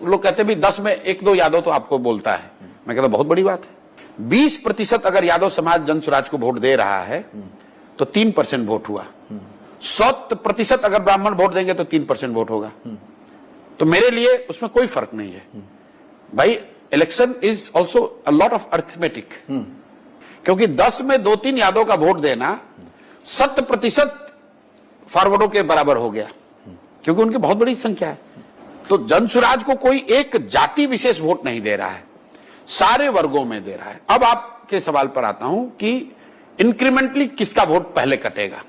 लोग कहते भी 10 में 1-2 यादव तो आपको बोलता है। मैं कहता बहुत बड़ी बात है। 20% अगर यादव समाज जन स्वराज को वोट दे रहा है तो 3% वोट हुआ। 100% अगर ब्राह्मण वोट देंगे तो 3% वोट होगा। तो मेरे लिए उसमें कोई फर्क नहीं है भाई। Election is also a lot of arithmetic, क्योंकि 10 में 2-3 यादव का वोट देना 100% फॉरवर्डों के बराबर हो गया, क्योंकि उनकी बहुत बड़ी संख्या है। तो जन स्वराज को कोई एक जाति विशेष वोट नहीं दे रहा है, सारे वर्गों में दे रहा है। अब आपके सवाल पर आता हूं कि इंक्रीमेंटली किसका वोट पहले कटेगा।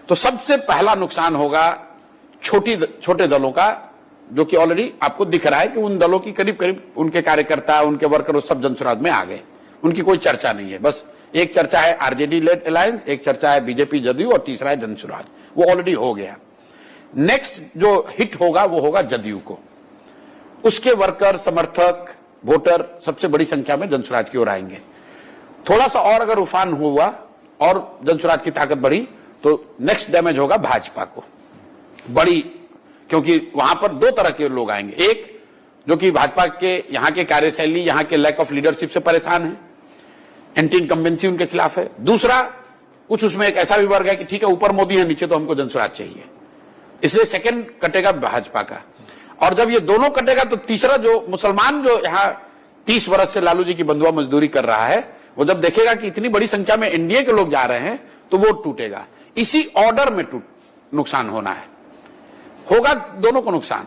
तो सबसे पहला नुकसान होगा छोटे दलों का, जो कि ऑलरेडी आपको दिख रहा है कि उन दलों की करीब करीब उनके कार्यकर्ता, उनके वर्कर सब जन स्वराज में आ गए। उनकी कोई चर्चा नहीं है, बस एक चर्चा है आरजेडी लेड अलायंस, एक चर्चा है बीजेपी जदयू, और तीसरा है जन स्वराज। वो ऑलरेडी हो गया। नेक्स्ट जो हिट होगा वो होगा जदयू को। उसके वर्कर, समर्थक, वोटर सबसे बड़ी संख्या में जन स्वराज की ओर आएंगे। थोड़ा सा और अगर उफान हुआ और जन स्वराज की ताकत बढ़ी तो नेक्स्ट डैमेज होगा भाजपा को बड़ी, क्योंकि वहां पर 2 तरह के लोग आएंगे। एक जो कि भाजपा के यहां के कार्यशैली, यहां के लैक ऑफ लीडरशिप से परेशान है, एंटी इनकम्बेंसी उनके खिलाफ है। दूसरा कुछ उसमें एक ऐसा भी वर्ग है कि ठीक है ऊपर मोदी है, नीचे तो हमको जन स्वराज चाहिए, इसलिए सेकंड कटेगा भाजपा का। और जब ये दोनों कटेगा तो तीसरा जो मुसलमान जो यहाँ 30 वर्ष से लालू जी की बंधुआ मजदूरी कर रहा है, वो जब देखेगा कि इतनी बड़ी संख्या में एनडीए के लोग जा रहे हैं तो वोट टूटेगा। इसी ऑर्डर में नुकसान होना है, होगा दोनों को नुकसान।